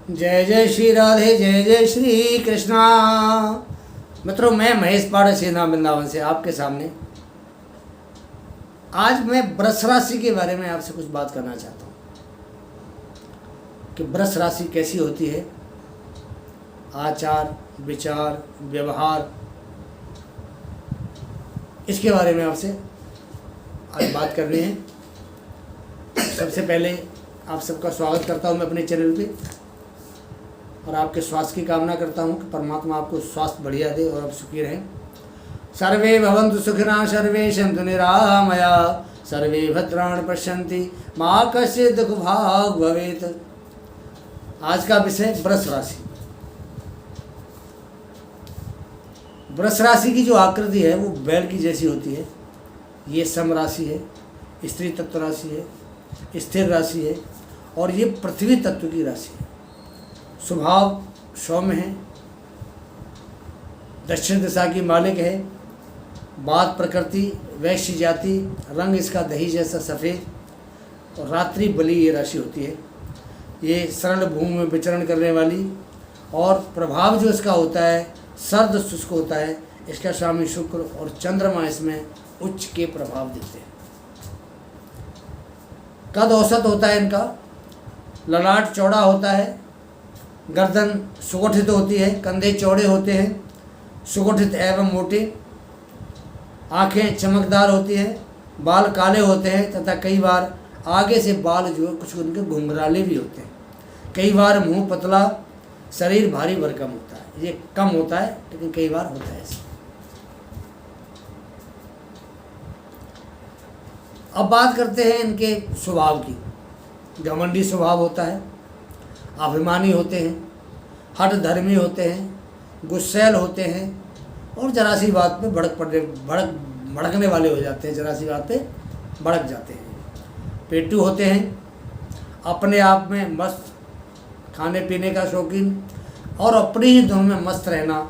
जय जय श्री राधे, जय जय श्री कृष्णा। मित्रों, मैं महेश पाड़े नाम वृंदावन से आपके सामने आज मैं वृष राशि के बारे में आपसे कुछ बात करना चाहता हूँ कि वृष राशि कैसी होती है। आचार, विचार, व्यवहार, इसके बारे में आपसे आज बात करनी है। सबसे पहले आप सबका स्वागत करता हूँ मैं अपने चैनल पे और आपके स्वास्थ्य की कामना करता हूँ कि परमात्मा आपको स्वास्थ्य बढ़िया दे और आप सुखी रहें। सर्वे भवन्तु सुखिनः, सर्वे सन्तु निरामया, सर्वे भद्राणि पश्यन्ति मा कश्चित् दुःख भाग् भवेत्। आज का विषय वृष राशि। वृष राशि की जो आकृति है वो बैल की जैसी होती है। ये सम राशि है, स्त्री तत्व राशि है, स्थिर राशि है और ये पृथ्वी तत्व की राशि है। स्वभाव सौम्य है, दक्षिण दिशा की मालिक है, बात प्रकृति, वैश्य जाति, रंग इसका दही जैसा सफ़ेद और रात्रि बली ये राशि होती है। ये सरल भूमि में विचरण करने वाली और प्रभाव जो इसका होता है सर्द शुष्क होता है। इसका स्वामी शुक्र और चंद्रमा इसमें उच्च के प्रभाव देते हैं। कद औसत होता है इनका, ललाट चौड़ा होता है, गर्दन सुगठित होती है, कंधे चौड़े होते हैं, सुगठित एवं मोटे, आंखें चमकदार होती हैं, बाल काले होते हैं तथा कई बार आगे से बाल जो है कुछ उनके घुंघराले भी होते हैं। कई बार मुंह पतला, शरीर भारी भरकम होता है। ये कम होता है लेकिन कई बार होता है ऐसा। अब बात करते हैं इनके स्वभाव की। घमंडी स्वभाव होता है, अभिमानी होते हैं, हठ धर्मी होते हैं, गुस्सैल होते हैं और जरा सी बात पे भड़कने वाले हो जाते हैं। जरा सी बात पे भड़क जाते हैं। पेटू होते हैं, अपने आप में मस्त, खाने पीने का शौकीन और अपनी ही धुन में मस्त रहना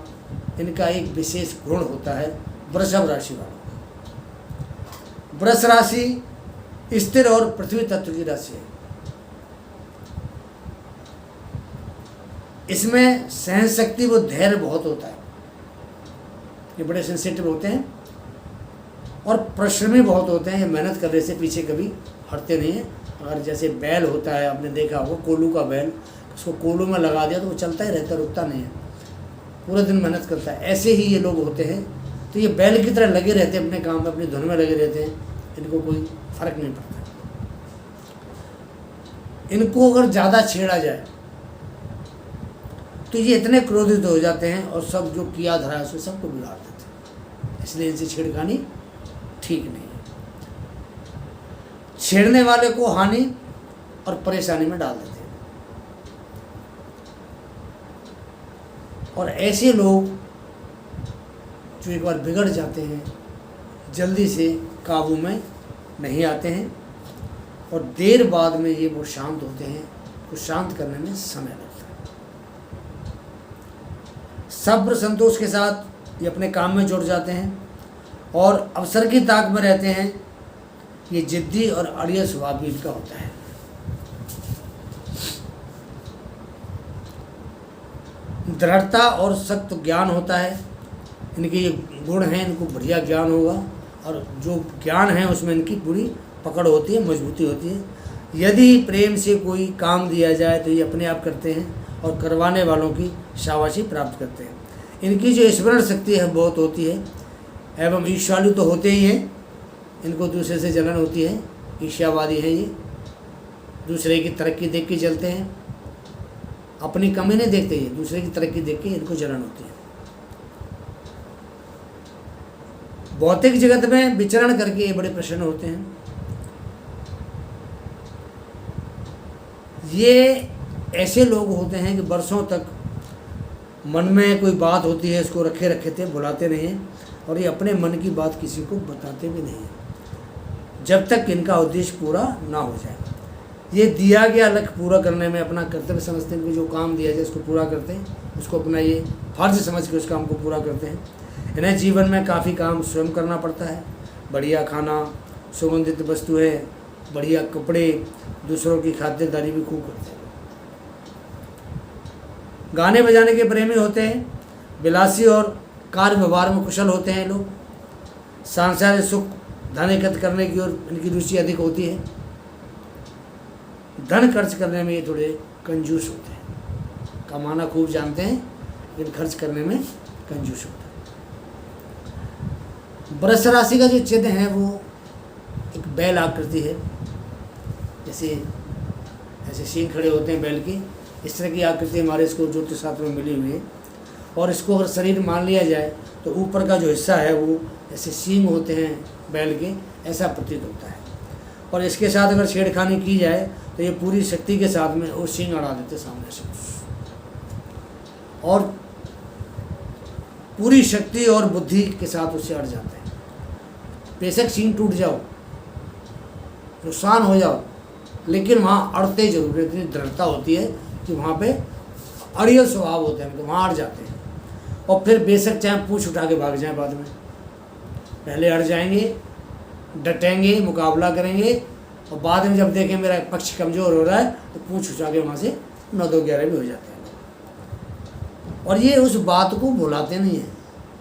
इनका एक विशेष गुण होता है वृषभ राशि वालों का। वृष राशि स्थिर और पृथ्वी तत्व की राशि है। इसमें सहन शक्ति व धैर्य बहुत होता है। ये बड़े सेंसिटिव होते हैं और परिश्रमी बहुत होते हैं। ये मेहनत करने से पीछे कभी हटते नहीं हैं। अगर जैसे बैल होता है, आपने देखा होगा कोल्हू का बैल, उसको कोल्हू में लगा दिया तो वो चलता ही रहता, रुकता नहीं है, पूरे दिन मेहनत करता है। ऐसे ही ये लोग होते हैं। तो ये बैल की तरह लगे रहते हैं अपने काम में, अपनी धुन में लगे रहते हैं। इनको कोई फर्क नहीं पड़ता। इनको अगर ज़्यादा छेड़ा जाए तो ये इतने क्रोधित हो जाते हैं और सब जो किया धरा है उसको सबको बिगाड़ देते हैं। इसलिए इनसे छेड़खानी ठीक नहीं है। छेड़ने वाले को हानि और परेशानी में डाल देते हैं। और ऐसे लोग जो एक बार बिगड़ जाते हैं जल्दी से काबू में नहीं आते हैं और देर बाद में ये वो शांत होते हैं। तो शांत करने में समय लगता है। सब्र संतोष के साथ ये अपने काम में जुड़ जाते हैं और अवसर की ताक में रहते हैं। ये जिद्दी और अड़ियल स्वभाव भी इनका होता है। दृढ़ता और सख्त ज्ञान होता है। इनके ये गुण हैं, इनको बढ़िया ज्ञान होगा और जो ज्ञान है उसमें इनकी पूरी पकड़ होती है, मजबूती होती है। यदि प्रेम से कोई काम दिया जाए तो ये अपने आप करते हैं और करवाने वालों की शाबाशी प्राप्त करते हैं। इनकी जो स्मरण शक्ति है बहुत होती है एवं ईर्ष्यालु तो होते ही हैं। इनको दूसरे से जलन होती है, ईर्ष्यावादी है ये। दूसरे की तरक्की देख के चलते हैं, अपनी कमी नहीं देखते। ये दूसरे की तरक्की देख के इनको जलन होती है। भौतिक जगत में विचरण करके ये बड़े प्रसन्न होते हैं। ये ऐसे लोग होते हैं कि वर्षों तक मन में कोई बात होती है इसको रखे रखे थे, भुलाते नहीं हैं और ये अपने मन की बात किसी को बताते भी नहीं हैं जब तक इनका उद्देश्य पूरा ना हो जाए। ये दिया गया लक्ष्य पूरा करने में अपना कर्तव्य समझते हैं कि जो काम दिया जाए उसको पूरा करते हैं, उसको अपना ये फर्ज समझ के उस काम को पूरा करते हैं। इन्हें जीवन में काफ़ी काम स्वयं करना पड़ता है। बढ़िया खाना, सुगंधित वस्तुएं, बढ़िया कपड़े, दूसरों की खातिरदारी भी खूब करते हैं। गाने बजाने के प्रेमी होते हैं, विलासी और कार्य व्यवहार में कुशल होते हैं लोग। सांसारिक सुख धन एकत्र करने की ओर इनकी रुचि अधिक होती है। धन खर्च करने में ये थोड़े कंजूस होते हैं, कमाना खूब जानते हैं लेकिन खर्च करने में कंजूस होते हैं। वृष राशि का जो चिन्ह है वो एक बैल आकृति है, जैसे ऐसे सींग खड़े होते हैं बैल की, इस तरह की आकृति हमारे इसको ज्योतिष शास्त्र में मिली हुई है। और इसको अगर शरीर मान लिया जाए तो ऊपर का जो हिस्सा है वो ऐसे सींग होते हैं बैल के, ऐसा प्रतीत होता है। और इसके साथ अगर छेड़खानी की जाए तो ये पूरी शक्ति के साथ में वो सींग अड़ा देते सामने से, और पूरी शक्ति और बुद्धि के साथ उससे अड़ जाते हैं। बेशक सींग टूट जाओ, नुकसान हो जाओ, लेकिन वहाँ अड़ते जरूर, इतनी दृढ़ता होती है कि वहाँ पे अड़ियल स्वभाव होते हैं, तो वहाँ अड़ जाते हैं। और फिर बेशक चाहे पूँछ उठा के भाग जाएं बाद में, पहले अड़ जाएंगे, डटेंगे, मुकाबला करेंगे, और बाद में जब देखें मेरा पक्ष कमज़ोर हो रहा है तो पूँछ उठा के वहाँ से 9-2-11 भी हो जाते हैं। और ये उस बात को भुलाते नहीं हैं,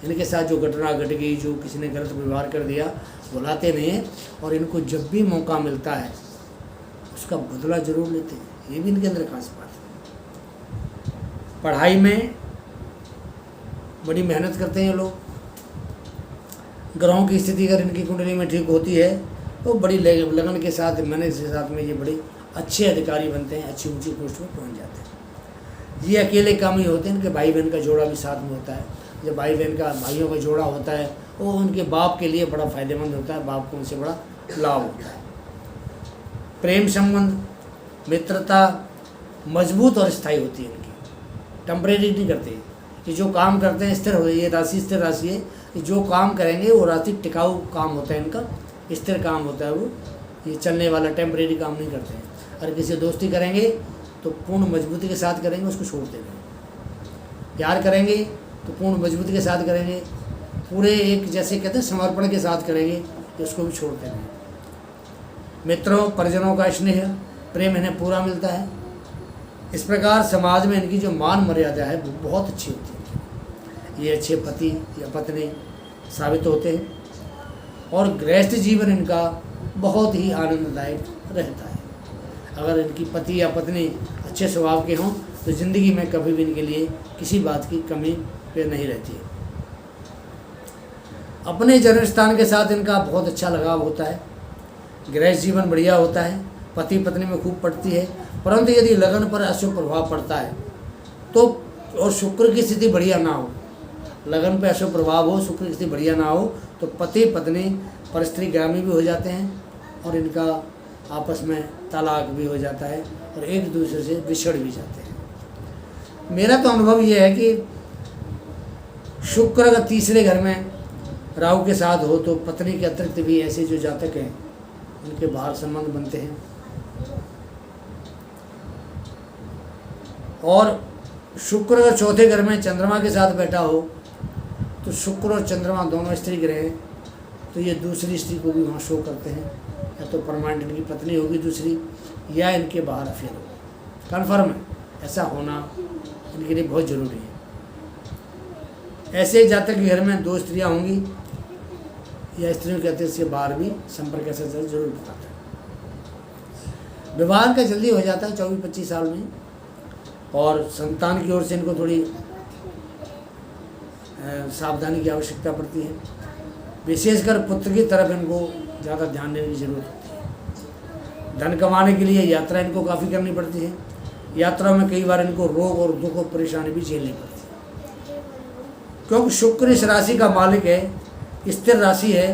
इनके साथ जो घटना घट गई, जो किसी ने गलत व्यवहार कर दिया, भुलाते नहीं हैं। और इनको जब भी मौका मिलता है उसका बदला जरूर लेते हैं, ये भी इनके अंदर खास बात है। पढ़ाई में बड़ी मेहनत करते हैं ये लोग। ग्रहों की स्थिति अगर इनकी कुंडली में ठीक होती है तो बड़ी लगन के साथ, मेहनत के साथ में ये बड़े अच्छे अधिकारी बनते हैं, अच्छी ऊंची पोस्ट पर पहुँच जाते हैं। ये अकेले काम ही होते हैं, इनके भाई बहन का जोड़ा भी साथ में होता है। जब भाइयों का जोड़ा होता है वो उनके बाप के लिए बड़ा फ़ायदेमंद होता है, बाप को उनसे बड़ा लाभ होता है। प्रेम संबंध, मित्रता मजबूत और स्थायी होती है इनकी, टेम्परेरी नहीं करते। ये जो काम करते हैं स्थिर हो, ये राशि स्थिर राशि है, ये जो काम करेंगे वो राशि टिकाऊ काम होता है इनका, स्थिर काम होता है वो, ये चलने वाला टेम्परेरी काम नहीं करते हैं। अगर किसी दोस्ती करेंगे तो पूर्ण मजबूती के साथ करेंगे, उसको छोड़ते नहीं। प्यार करेंगे तो पूर्ण मजबूती के साथ करेंगे, पूरे एक जैसे कहते हैं समर्पण के साथ करेंगे, तो उसको भी छोड़ते नहीं। मित्रों परिजनों का स्नेह प्रेम इन्हें पूरा मिलता है। इस प्रकार समाज में इनकी जो मान मर्यादा है वो बहुत अच्छी होती है। ये अच्छे पति या पत्नी साबित होते हैं और गृहस्थ जीवन इनका बहुत ही आनंददायक रहता है। अगर इनकी पति या पत्नी अच्छे स्वभाव के हों तो ज़िंदगी में कभी भी इनके लिए किसी बात की कमी पे नहीं रहती है। अपने जन्म स्थान के साथ इनका बहुत अच्छा लगाव होता है। गृहस्थ जीवन बढ़िया होता है, पति पत्नी में खूब पड़ती है। परंतु यदि लगन पर अशुभ प्रभाव पड़ता है तो, और शुक्र की स्थिति बढ़िया ना हो, लगन पर अशुभ प्रभाव हो, शुक्र की स्थिति बढ़िया ना हो, तो पति पत्नी परस्त्रीगामी भी हो जाते हैं और इनका आपस में तलाक भी हो जाता है और एक दूसरे से बिछड़ भी जाते हैं। मेरा तो अनुभव ये है कि शुक्र अगर तीसरे घर में राहु के साथ हो तो पत्नी के अतिरिक्त भी ऐसे जो जातक हैं उनके बाहर संबंध बनते हैं। और शुक्र अगर चौथे घर में चंद्रमा के साथ बैठा हो तो शुक्र और चंद्रमा दोनों स्त्री ग्रह हैं, तो ये दूसरी स्त्री को भी वहाँ शो करते हैं, या तो परमानेंट इनकी पत्नी होगी दूसरी, या इनके बाहर अफेयर होगा। कन्फर्म है, ऐसा होना इनके लिए बहुत ज़रूरी है। ऐसे जातक के घर में 2 स्त्रियाँ होंगी या स्त्रियों के अतिरिक्त से बाहर भी संपर्क ऐसा जरूर बताता है। विवाह का जल्दी हो जाता है 24-25 साल में, और संतान की ओर से इनको थोड़ी सावधानी की आवश्यकता पड़ती है। विशेषकर पुत्र की तरफ इनको ज़्यादा ध्यान देने की ज़रूरत होती है। धन कमाने के लिए यात्रा इनको काफ़ी करनी पड़ती है। यात्रा में कई बार इनको रोग और दुख और परेशानी भी झेलनी पड़ती है, क्योंकि शुक्र इस राशि का मालिक है, स्थिर राशि है।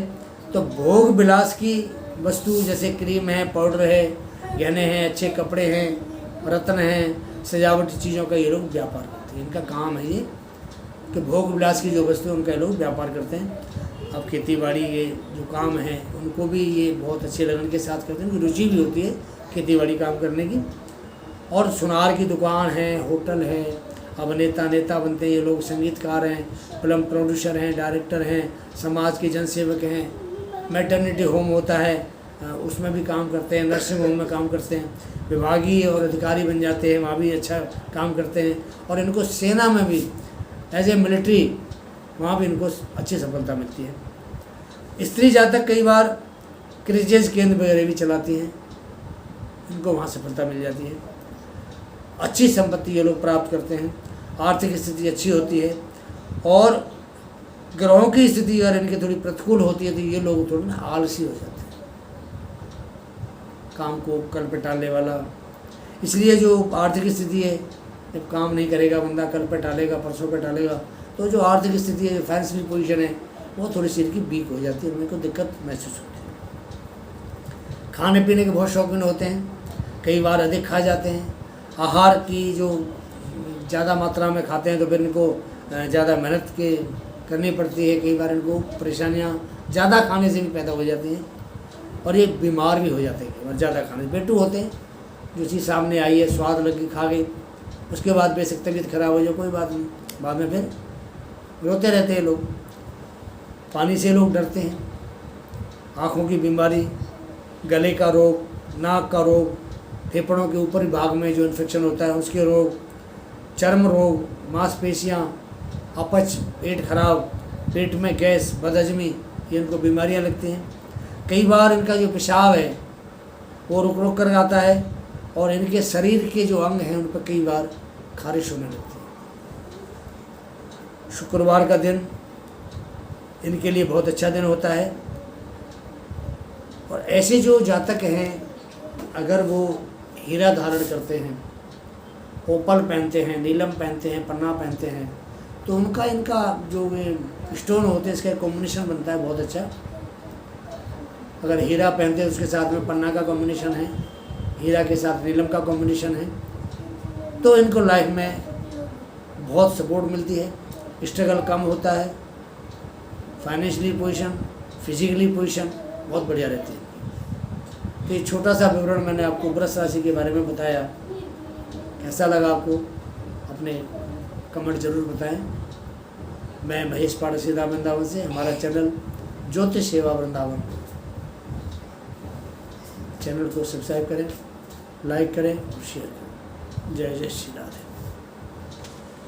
तो भोग विलास की वस्तु जैसे क्रीम है, पाउडर है, गहने हैं, अच्छे कपड़े हैं, रत्न हैं, सजावटी चीज़ों का ये लोग व्यापार करते हैं। इनका काम है ये कि भोग विलास की जो वस्तु है उनका लोग व्यापार करते हैं। अब खेती बाड़ी ये जो काम है उनको भी ये बहुत अच्छे लगन के साथ करते हैं, उनकी रुचि भी होती है खेती बाड़ी काम करने की। और सुनार की दुकान है, होटल है, अभिनेता नेता बनते हैं ये लोग, संगीतकार हैं, फिल्म प्रोड्यूसर हैं, डायरेक्टर हैं, समाज के जनसेवक हैं, मैटरनिटी होम होता है, उसमें भी काम करते हैं, नर्सिंग होम में काम करते हैं, विभागीय और अधिकारी बन जाते हैं, वहाँ भी अच्छा काम करते हैं। और इनको सेना में भी एज ए मिलिट्री वहाँ भी इनको अच्छी सफलता मिलती है। स्त्री जातक कई बार क्रिजेज केंद्र वगैरह भी चलाती हैं, इनको वहाँ सफलता मिल जाती है। अच्छी संपत्ति ये लोग प्राप्त करते हैं, आर्थिक स्थिति अच्छी होती है। और ग्रहों की स्थिति अगर इनकी थोड़ी प्रतिकूल होती है तो ये लोग थोड़े ना आलसी हो जाते हैं, काम को कल पे टालने वाला। इसलिए जो आर्थिक स्थिति है, जब काम नहीं करेगा बंदा, कल पे टालेगा, परसों पे टालेगा, तो जो आर्थिक स्थिति है, जो फाइनेंशियल पोजीशन है, वो थोड़ी सी इनकी वीक हो जाती है, उनको दिक्कत महसूस होती है। खाने पीने के बहुत शौकीन होते हैं, कई बार अधिक खा जाते हैं। आहार की जो ज़्यादा मात्रा में खाते हैं तो फिर इनको ज़्यादा मेहनत करनी पड़ती है, कई बार इनको परेशानियाँ ज़्यादा खाने से भी पैदा हो जाती हैं और ये बीमार भी हो जाते हैं कई बार ज़्यादा खाने से। पेटू होते हैं, जो चीज़ सामने आई है, स्वाद लगी, खा गई, उसके बाद बेशक तबीयत खराब हो जाए, कोई बात नहीं, बाद में फिर रोते रहते हैं लोग। पानी से लोग डरते हैं, आँखों की बीमारी, गले का रोग, नाक का रोग, फेफड़ों के ऊपरी भाग में जो इन्फेक्शन होता है उसके रोग, चर्म रोग, मांसपेशियाँ, अपच, पेट खराब, पेट में गैस, बदहजमी, ये इनको बीमारियाँ लगती हैं। कई बार इनका जो पेशाब है वो रुक रुक कर आता है और इनके शरीर के जो अंग हैं उन पर कई बार खारिश होने लगती है। शुक्रवार का दिन इनके लिए बहुत अच्छा दिन होता है। और ऐसे जो जातक हैं, अगर वो हीरा धारण करते हैं, ओपल पहनते हैं, नीलम पहनते हैं, पन्ना पहनते हैं, तो इनका जो स्टोन होते हैं इसका कॉम्बिनेशन बनता है बहुत अच्छा। अगर हीरा पहनते हैं उसके साथ में पन्ना का कॉम्बिनेशन है, हीरा के साथ नीलम का कॉम्बिनेशन है, तो इनको लाइफ में बहुत सपोर्ट मिलती है, स्ट्रगल कम होता है, फाइनेंशियली पोजीशन, फिजिकली पोजीशन बहुत बढ़िया रहती है। तो ये छोटा सा विवरण मैंने आपको वृष राशि के बारे में बताया। कैसा लगा आपको? अपने कमेंट जरूर बताएं। मैं महेश पाड़सी वृंदावन से, हमारा चैनल ज्योतिष सेवा वृंदावन, चैनल को सब्सक्राइब करें, लाइक करें और शेयर करें। जय जय श्री राधे।